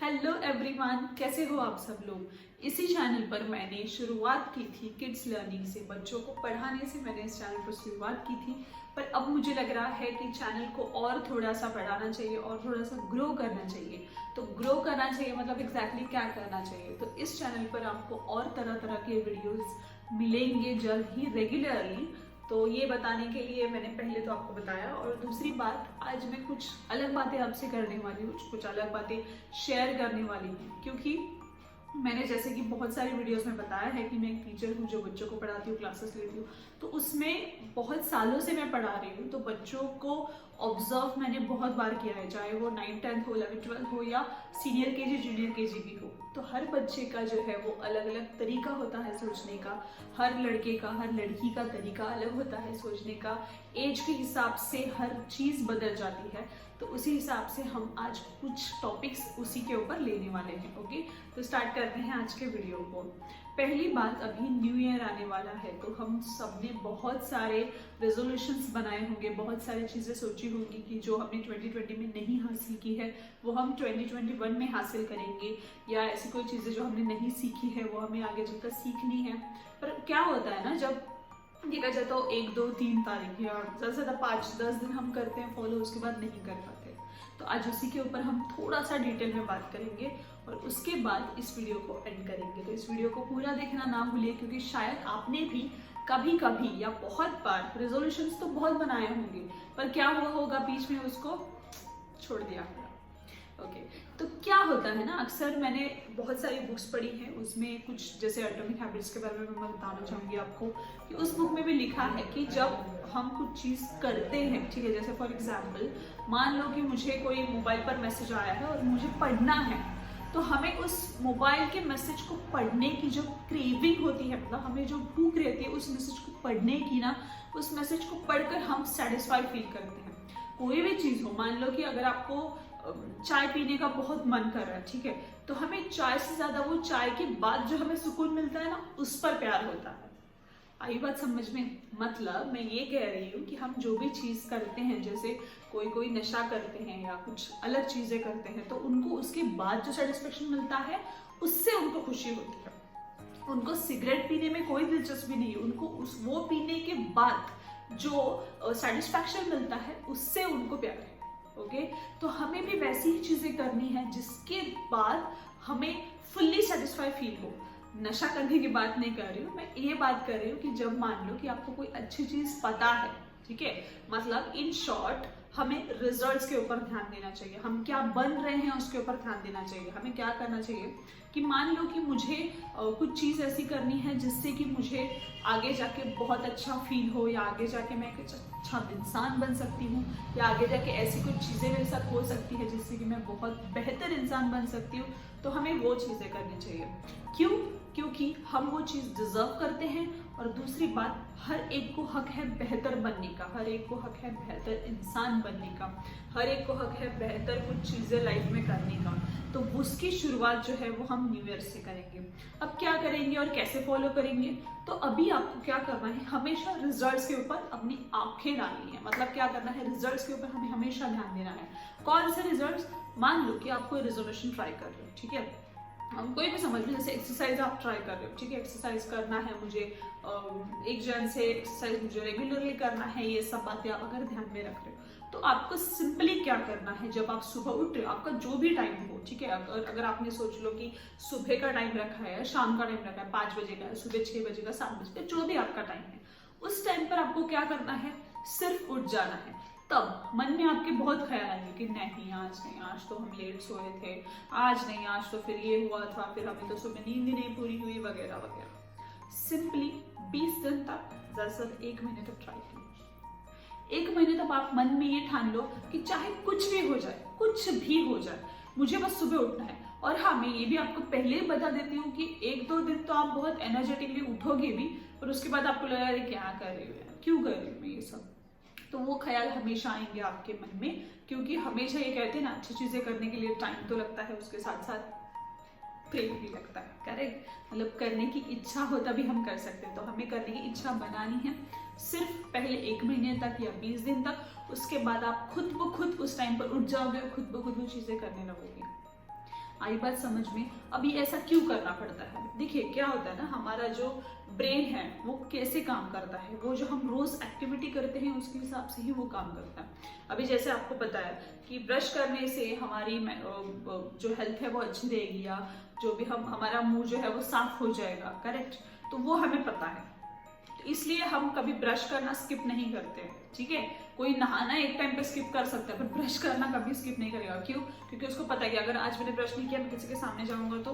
Hello everyone, कैसे हो आप सब लोग। इसी चैनल पर मैंने शुरुआत की थी किड्स लर्निंग से, बच्चों को पढ़ाने से मैंने इस चैनल पर शुरुआत की थी। पर अब मुझे लग रहा है कि चैनल को और थोड़ा सा बढ़ाना चाहिए और थोड़ा सा ग्रो करना चाहिए। तो ग्रो करना चाहिए मतलब एग्जैक्टली क्या करना चाहिए। तो इस चैनल पर आपको और तरह तरह के वीडियोस मिलेंगे जल्द ही, रेगुलरली। तो ये बताने के लिए मैंने पहले तो आपको बताया, और दूसरी बात, आज मैं कुछ अलग बातें आपसे करने वाली हूँ, कुछ अलग बातें शेयर करने वाली हूँ। क्योंकि मैंने जैसे कि बहुत सारी वीडियोस में बताया है कि मैं एक टीचर हूँ जो बच्चों को पढ़ाती हूँ, क्लासेस लेती हूँ। तो उसमें बहुत सालों से मैं पढ़ा रही हूँ, तो बच्चों को ऑब्जर्व मैंने बहुत बार किया है, चाहे वो 9th 10th हो, 11th 12th हो या सीनियर केजी जूनियर केजी भी हो। तो हर बच्चे का जो है वो अलग अलग तरीका होता है सोचने का, हर लड़के का हर लड़की का तरीका अलग होता है सोचने का। एज के हिसाब से हर चीज़ बदल जाती है। तो उसी हिसाब से हम आज कुछ टॉपिक्स उसी के ऊपर लेने वाले हैं। ओके, तो स्टार्ट करते हैं आज के वीडियो को। पहली बात, अभी न्यू ईयर आने वाला है, तो हम सब ने बहुत सारे रेजोल्यूशंस बनाए होंगे, बहुत सारी चीज़ें सोची होंगी कि जो हमने 2020 में नहीं हासिल की है वो हम 2021 में हासिल करेंगे, या ऐसी कोई चीज़ें जो हमने नहीं सीखी है वो हमें आगे चलकर सीखनी है। पर क्या होता है ना, जब देखा जाए तो 1 2 3 तारीख या ज़्यादा से ज़्यादा 5-10 दिन हम करते हैं फॉलो, उसके बाद नहीं कर पाते। तो आज उसी के ऊपर हम थोड़ा सा डिटेल में बात करेंगे और उसके बाद इस वीडियो को एंड करेंगे। तो इस वीडियो को पूरा देखना ना भूलिए, क्योंकि शायद आपने भी कभी कभी या बहुत बार रेजोल्यूशंस तो बहुत बनाए होंगे, पर क्या हुआ होगा बीच में उसको छोड़ दिया होगा। ओके, तो क्या होता है ना, अक्सर मैंने बहुत सारी बुक्स पढ़ी हैं, उसमें कुछ जैसे एटॉमिक हैबिट्स के बारे में मैं बताना चाहूँगी आपको कि उस बुक में भी लिखा है कि जब हम कुछ चीज़ करते हैं, ठीक है, जैसे फॉर एग्जाम्पल मान लो कि मुझे कोई मोबाइल पर मैसेज आया है और मुझे पढ़ना है, तो हमें उस मोबाइल के मैसेज को पढ़ने की जो क्रेविंग होती है, मतलब हमें जो भूख रहती है उस मैसेज को पढ़ने की ना, उस मैसेज को पढ़कर हम सेटिस्फाई फील करते हैं। कोई भी चीज़ हो, मान लो कि अगर आपको चाय पीने का बहुत मन कर रहा है, ठीक है, तो हमें चाय से ज्यादा वो चाय के बाद जो हमें सुकून मिलता है ना, उस पर प्यार होता है। आई बात समझ में? मतलब मैं ये कह रही हूँ कि हम जो भी चीज करते हैं, जैसे कोई कोई नशा करते हैं या कुछ अलग चीजें करते हैं, तो उनको उसके बाद जो सेटिस्फेक्शन मिलता है उससे उनको खुशी होती है। उनको सिगरेट पीने में कोई दिलचस्पी नहीं है, उनको उस वो पीने के बाद जो सेटिस्फैक्शन मिलता है उससे उनको प्यार है। ओके, तो हमें भी वैसी ही चीजें करनी है जिसके बाद हमें फुल्ली सेटिस्फाई फील हो। नशा करने की बात नहीं कर रही हूँ मैं, ये बात कर रही हूँ कि जब मान लो कि आपको कोई अच्छी चीज पता है, ठीक है, मतलब इन शॉर्ट हमें रिजल्ट्स के ऊपर ध्यान देना चाहिए, हम क्या बन रहे हैं उसके ऊपर ध्यान देना चाहिए। हमें क्या करना चाहिए कि मान लो कि मुझे कुछ चीज़ ऐसी करनी है जिससे कि मुझे आगे जाके बहुत अच्छा फील हो, या आगे जाके मैं कुछ अच्छा इंसान बन सकती हूँ, या आगे जाके ऐसी कुछ चीज़ें मेरे साथ हो सकती है जिससे कि मैं बहुत बेहतर इंसान बन सकती हूँ। तो हमें वो चीज़ें करनी चाहिए। क्यों? क्योंकि हम वो चीज़ डिजर्व करते हैं। और दूसरी बात, हर एक को हक है बेहतर बनने का, हर एक को हक है बेहतर इंसान बनने का, हर एक को हक है बेहतर कुछ चीज़ें लाइफ में करने का। तो उसकी शुरुआत जो है वो हम न्यू ईयर से करेंगे। अब क्या करेंगे और कैसे फॉलो करेंगे? तो अभी आपको क्या करना है, हमेशा रिजल्ट्स के ऊपर अपनी आंखें डालनी है। मतलब क्या करना है, रिजल्ट्स के ऊपर हमें हमेशा ध्यान देना है। कौन से रिजल्ट्स? मान लो कि आप कोई रेजोल्यूशन ट्राई कर रहे हो, ठीक है, कोई भी समझ लो, जैसे एक्सरसाइज आप ट्राई कर रहे हो, ठीक है, एक्सरसाइज करना है मुझे, 1 जन से एक्सरसाइज मुझे रेगुलरली करना है, ये सब बातें आप अगर ध्यान में रख रहे हो, तो आपको सिंपली क्या करना है, जब आप सुबह उठ रहे हो, आपका जो भी टाइम हो, ठीक है, अगर आपने सोच लो कि सुबह का टाइम रखा है, शाम का टाइम रखा है, 5 बजे का, सुबह 6 बजे का, 7 बजे का, जो भी आपका टाइम है, उस टाइम पर आपको क्या करना है, सिर्फ उठ जाना है। तब मन में आपके बहुत ख्याल आएंगे कि नहीं आज नहीं, आज तो हम लेट सोए थे, आज नहीं, आज तो फिर ये हुआ था, फिर हमें तो सुबह नींद ही नहीं पूरी हुई, वगैरह वगैरह। सिंपली 20 दिन तक, ज़्यादा 1 महीने तक ट्राई कीजिए। 1 महीने तक आप मन में ये ठान लो कि चाहे कुछ भी हो जाए, कुछ भी हो जाए, मुझे बस सुबह उठना है। और हाँ, मैं ये भी आपको पहले ही बता देती हूँ कि 1-2 दिन तो आप बहुत एनर्जेटिकली उठोगे भी, और उसके बाद आपको लगा अरे क्या कर रही हो, क्यों कर रही हूँ मैं ये सब। तो वो ख्याल हमेशा आएंगे आपके मन में, क्योंकि हमेशा ये कहते हैं ना, अच्छी चीजें करने के लिए टाइम तो लगता है, उसके साथ साथ प्रेम भी लगता है। करेक्ट, मतलब करने की इच्छा हो तभी हम कर सकते हैं। तो हमें करने की इच्छा बनानी है, सिर्फ पहले 1 महीने तक या 20 दिन तक। उसके बाद आप खुद ब खुद उस टाइम पर उठ जाओगे और खुद ब खुद वो चीजें करने लगोगे। आई बात समझ में? अभी ऐसा क्यों करना पड़ता है? देखिए क्या होता है ना, हमारा जो ब्रेन है वो कैसे काम करता है, वो जो हम रोज एक्टिविटी करते हैं उसके हिसाब से ही वो काम करता है। अभी जैसे आपको पता है कि ब्रश करने से हमारी जो हेल्थ है वो अच्छी रहेगी, या जो भी हमारा मुंह जो है वो साफ हो जाएगा, करेक्ट? तो वो हमें पता है, तो इसलिए हम कभी ब्रश करना स्किप नहीं करते हैं, ठीक है? कोई नहाना एक टाइम पे स्किप कर सकता है, पर ब्रश करना कभी स्किप नहीं करेगा। क्यों? क्योंकि उसको पता है कि अगर आज मैंने ब्रश नहीं किया, मैं किसी के सामने जाऊंगा तो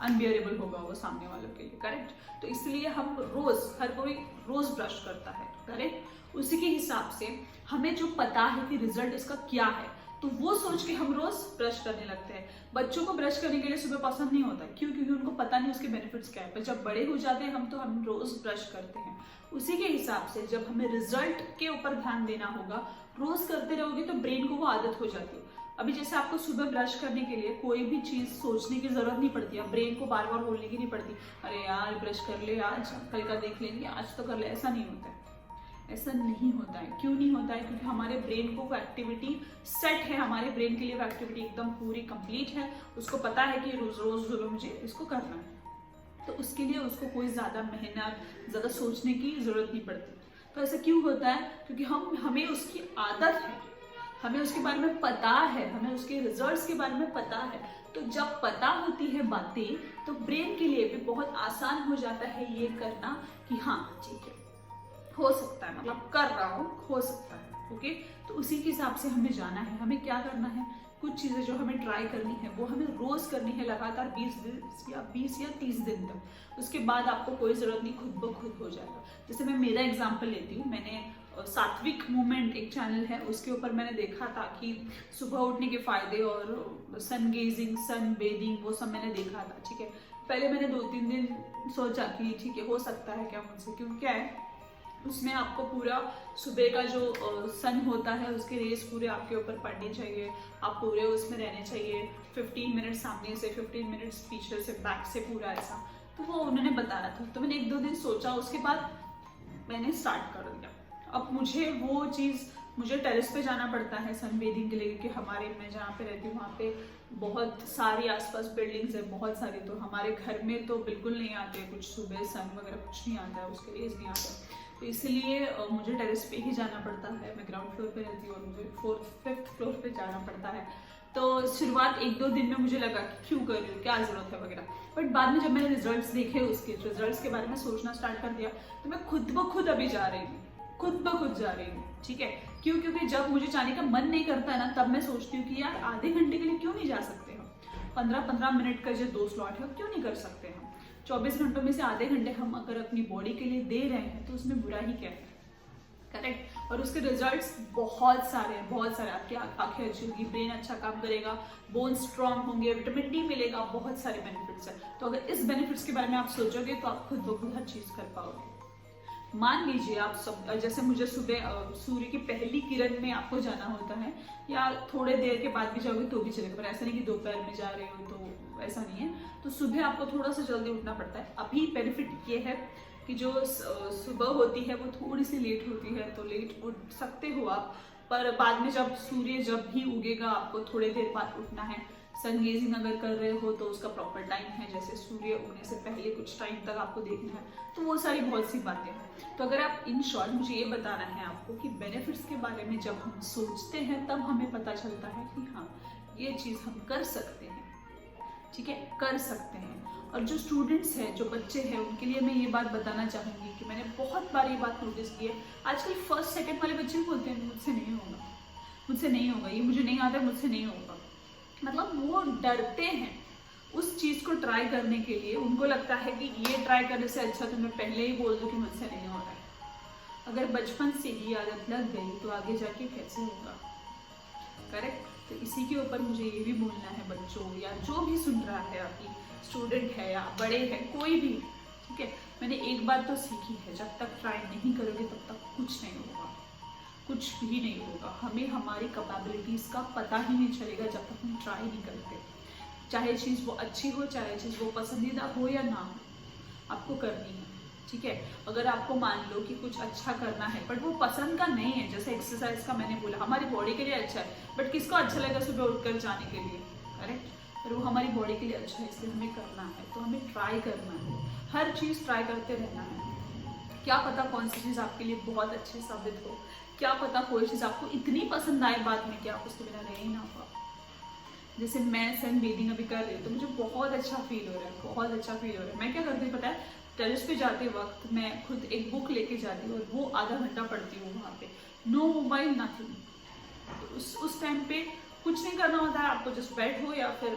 अनबियरेबल होगा वो सामने वालों के लिए, करेक्ट? तो इसलिए हम रोज, हर कोई रोज ब्रश करता है, करेक्ट? उसी के हिसाब से हमें जो पता है कि रिजल्ट इसका क्या है, तो वो सोच के हम रोज ब्रश करने लगते हैं। बच्चों को ब्रश करने के लिए सुबह पसंद नहीं होता, क्यों? क्योंकि उनको पता नहीं उसके बेनिफिट्स क्या है। पर जब बड़े हो जाते हैं हम, तो हम रोज ब्रश करते हैं। उसी के हिसाब से जब हमें रिजल्ट के ऊपर ध्यान देना होगा, रोज करते रहोगे तो ब्रेन को वो आदत हो जाती है। अभी जैसे आपको सुबह ब्रश करने के लिए कोई भी चीज सोचने की जरूरत नहीं पड़ती, अब ब्रेन को बार बार बोलने की नहीं पड़ती, अरे यार ब्रश कर ले, आज कल का देख लेंगे, आज तो कर ले। ऐसा नहीं होता है, ऐसा नहीं होता है। क्यों नहीं होता है? क्योंकि हमारे ब्रेन को वो एक्टिविटी सेट है, हमारे ब्रेन के लिए वो एक्टिविटी एकदम पूरी कंप्लीट है। उसको पता है कि रोज रोज मुझे इसको करना है, तो उसके लिए उसको कोई ज्यादा मेहनत, ज्यादा सोचने की जरूरत नहीं पड़ती। तो ऐसा क्यों होता है? क्योंकि हमें उसकी आदत है, हमें उसके बारे में पता है, हमें उसके रिजल्ट्स के बारे में पता है। तो जब पता होती है बातें, तो ब्रेन के लिए भी बहुत आसान हो जाता है ये करना कि हाँ ठीक है, हो सकता है, मतलब कर रहा हूँ, हो सकता है, ओके? तो उसी के हिसाब से हमें जाना है। हमें क्या करना है? कुछ चीजें जो हमें ट्राई करनी है वो हमें रोज करनी है, लगातार 20 या 30 दिन तक। उसके बाद आपको कोई जरूरत नहीं, खुद ब खुद हो जाएगा। जैसे मैं मेरा एग्जांपल लेती हूँ, मैंने सात्विक मूवमेंट एक चैनल है, उसके ऊपर मैंने देखा था कि सुबह उठने के फायदे और सन गेजिंग, सन बेदिंग, वो सब मैंने देखा था, ठीक है? पहले मैंने 2-3 दिन सोचा कि ठीक है, हो सकता है क्या मुझसे, क्योंकि क्या है उसमें आपको पूरा सुबह का जो सन होता है उसके रेस पूरे आपके ऊपर पड़नी चाहिए, आप पूरे उसमें रहने चाहिए। 15 मिनट सामने से, 15 मिनट पीछे से, बैक से, पूरा ऐसा। तो वो उन्होंने बताया था, तो मैंने 1-2 दिन सोचा, उसके बाद मैंने स्टार्ट कर दिया। अब मुझे टेरेस पे जाना पड़ता है सन बेदिंग के लिए, क्योंकि मैं जहाँ पे रहती हूँ वहाँ पे बहुत सारी आसपास बिल्डिंग्स है, बहुत सारी। तो हमारे घर में तो बिल्कुल नहीं आते कुछ, सुबह सन वगैरह कुछ नहीं आता है, उसके रेज नहीं आता। तो इसलिए मुझे टेरेस पे ही जाना पड़ता है। मैं ग्राउंड फ्लोर पे रहती हूँ और मुझे 4th-5th फ्लोर पे जाना पड़ता है। तो शुरुआत 1-2 दिन में मुझे लगा कि क्यों कर रही हूँ, क्या जरूरत है वगैरह। बट बाद में जब मैंने रिजल्ट्स देखे, उसके रिजल्ट्स के बारे में सोचना स्टार्ट कर दिया, तो मैं खुद ब खुद अभी जा रही हूँ, खुद ब खुद जा रही हूँ, ठीक है? क्यों? क्योंकि जब मुझे जाने का मन नहीं करता है ना, तब मैं सोचती हूँ कि यार आधे घंटे के लिए क्यों नहीं जा सकते हम, 15-15 मिनट का जो 2 स्लॉट है क्यों नहीं कर सकते हम? 24 घंटों में से आधे घंटे हम अगर अपनी बॉडी के लिए दे रहे हैं तो उसमें बुरा ही क्या है, करेक्ट? और उसके रिजल्ट्स बहुत सारे हैं, बहुत सारे। आपकी आंखें अच्छी होगी, ब्रेन अच्छा काम करेगा, बोन स्ट्रांग होंगे, विटामिन डी मिलेगा, बहुत सारे बेनिफिट्स है। तो अगर इस बेनिफिट्स के बारे में आप सोचोगे तो आप खुद ब खुद हर चीज कर पाओगे। मान लीजिए आप सब, जैसे मुझे सुबह सूर्य की पहली किरण में आपको जाना होता है, या थोड़े देर के बाद भी जाओगे तो भी चलेगा, पर ऐसा नहीं कि दोपहर में जा रहे हो, तो ऐसा नहीं है। तो सुबह आपको थोड़ा सा जल्दी उठना पड़ता है। अभी बेनिफिट ये है कि जो सुबह होती है वो थोड़ी सी लेट होती है, तो लेट उठ सकते हो आप, पर बाद में जब भी उगेगा आपको थोड़ी देर बाद उठना है। सन गेजिंग अगर कर रहे हो तो उसका प्रॉपर टाइम है, जैसे सूर्य उगने से पहले कुछ टाइम तक आपको देखना है। तो वो सारी बहुत सी बातें हैं। तो अगर आप इन शॉर्ट, मुझे ये बताना है आपको कि बेनिफिट्स के बारे में जब हम सोचते हैं तब हमें पता चलता है कि हाँ ये चीज़ हम कर सकते हैं, ठीक है, कर सकते हैं। और जो स्टूडेंट्स हैं, जो बच्चे हैं, उनके लिए मैं ये बात बताना चाहूँगी कि मैंने बहुत बार ये बात नोटिस की है। आजकल 1st-2nd वाले बच्चे भी बोलते हैं मुझसे नहीं होगा, मुझसे नहीं होगा, ये मुझे नहीं आता, मुझसे नहीं होगा। मतलब वो डरते हैं उस चीज़ को ट्राई करने के लिए। उनको लगता है कि ये ट्राई करने से अच्छा तो मैं पहले ही बोल दूँ कि मुझसे नहीं हो रहा है। अगर बचपन से ही आदत लग गई तो आगे जाके कैसे होगा, करेक्ट? तो इसी के ऊपर मुझे ये भी बोलना है बच्चों, या जो भी सुन रहा है, अभी स्टूडेंट है या बड़े हैं, कोई भी, ठीक है? मैंने एक बात तो सीखी है, जब तक ट्राई नहीं करोगे तब तक कुछ नहीं होगा, कुछ भी नहीं होगा। हमें हमारी कैपेबिलिटीज़ का पता ही नहीं चलेगा जब तक हम ट्राई नहीं करते। चाहे चीज़ वो अच्छी हो, चाहे चीज़ वो पसंदीदा हो या ना हो, आपको करनी है, ठीक है? अगर आपको मान लो कि कुछ अच्छा करना है बट वो पसंद का नहीं है, जैसे एक्सरसाइज का मैंने बोला, हमारी बॉडी के लिए अच्छा है, बट किसको अच्छा लगेगा सुबह उठकर जाने के लिए, करेक्ट? और वो हमारी बॉडी के लिए अच्छा है, इसलिए हमें करना है। तो हमें ट्राई करना है, हर चीज़ ट्राई करते रहना है। क्या पता कौन सी चीज़ आपके लिए बहुत अच्छी साबित हो, क्या पता कोई चीज़ आपको इतनी पसंद आए बाद में कि आप उसके बिना रह ही ना पाओ। जैसे मैं सन बेदिंग अभी कर रही हूँ तो मुझे बहुत अच्छा फील हो रहा है, बहुत अच्छा फील हो रहा है। मैं क्या करती हूँ पता है, टेरेस पे जाते वक्त मैं खुद एक बुक लेके जाती हूँ और वो आधा घंटा पढ़ती हूँ वहाँ पे, नो मोबाइल नथिंग। तो उस टाइम पे कुछ नहीं करना होता है, आपको जस्ट बैठो या फिर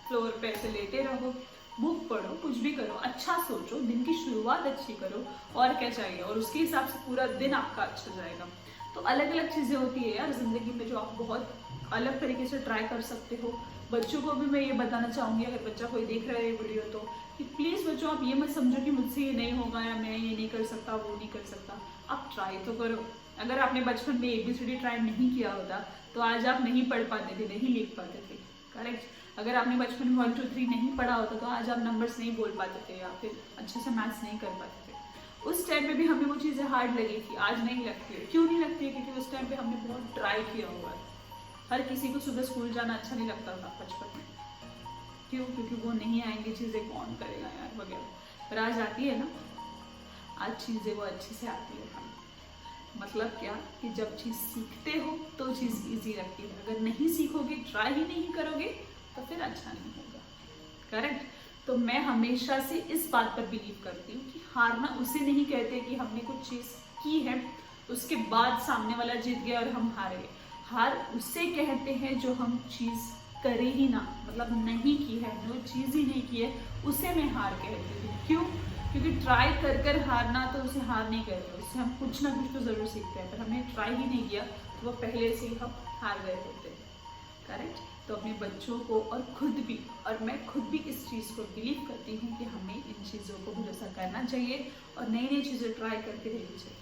फ्लोर पे ऐसे लेटे रहो, बुक पढ़ो, कुछ भी करो, अच्छा सोचो, दिन की शुरुआत अच्छी करो, और क्या चाहिए, और उसके हिसाब से पूरा दिन आपका अच्छा जाएगा। तो अलग अलग चीज़ें होती है यार ज़िंदगी में जो आप बहुत अलग तरीके से ट्राई कर सकते हो। बच्चों को भी मैं ये बताना चाहूँगी, अगर बच्चा कोई देख रहा है ये वीडियो, तो कि प्लीज़ बच्चों आप ये मत समझो कि मुझसे ये नहीं होगा या मैं ये नहीं कर सकता, वो नहीं कर सकता। आप ट्राई तो करो। अगर आपने बचपन में ABCD ट्राई नहीं किया होता तो आज आप नहीं पढ़ पाते थे, नहीं लिख पाते थे, करेक्ट। अगर आपने बचपन में 1 2 3 नहीं पढ़ा होता तो आज आप नंबर्स नहीं बोल पाते थे या फिर अच्छे से मैथ्स नहीं कर पाते थे। उस टाइम पे भी हमें वो चीज़ें हार्ड लगी थी, आज नहीं लगती है। क्यों नहीं लगती है? क्योंकि उस टाइम पे हमने बहुत ट्राई किया हुआ है। हर किसी को सुबह स्कूल जाना अच्छा नहीं लगता था बचपन में, क्यों? क्योंकि वो नहीं आएंगी चीज़ें कौन करेगा यार वगैरह। पर आज आती है ना, आज चीज़ें वो अच्छी से आती है। मतलब क्या कि जब चीज़ सीखते हो तो चीज़ इजी लगती है, अगर नहीं सीखोगे, ट्राई ही नहीं करोगे तो फिर अच्छा नहीं होगा, करेक्ट। तो मैं हमेशा से इस बात पर बिलीव करती हूँ कि हारना उसे नहीं कहते कि हमने कुछ चीज़ की है उसके बाद सामने वाला जीत गया और हम हार गए। हार उसे कहते हैं जो हम चीज़ करे ही ना, मतलब नहीं की है, जो चीज़ ही नहीं की है उसे मैं हार कहती हूँ। क्यों? क्योंकि ट्राई कर कर हारना तो उसे हार नहीं कहते, उससे हम कुछ ना कुछ तो ज़रूर सीखते हैं। पर हमने ट्राई ही नहीं किया तो वो पहले से ही हम हार गए होते हैं, करेक्ट। तो अपने बच्चों को और खुद भी, और मैं खुद भी इस चीज़ को बिलीव करती हूँ कि हमें इन चीज़ों को भरोसा करना चाहिए और नई नई चीज़ें ट्राई करते रहनी चाहिए,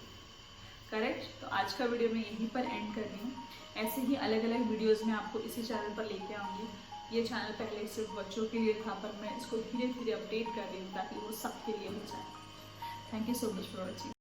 करेक्ट। तो आज का वीडियो मैं यहीं पर एंड कर रही हूँ। ऐसे ही अलग अलग वीडियोस में आपको इसी चैनल पर लेके आऊँगी। ये चैनल पहले सिर्फ बच्चों के लिए था, पर मैं इसको धीरे धीरे अपडेट कर रही हूँ ताकि वो सबके लिए हो जाए। Thank you so much for watching.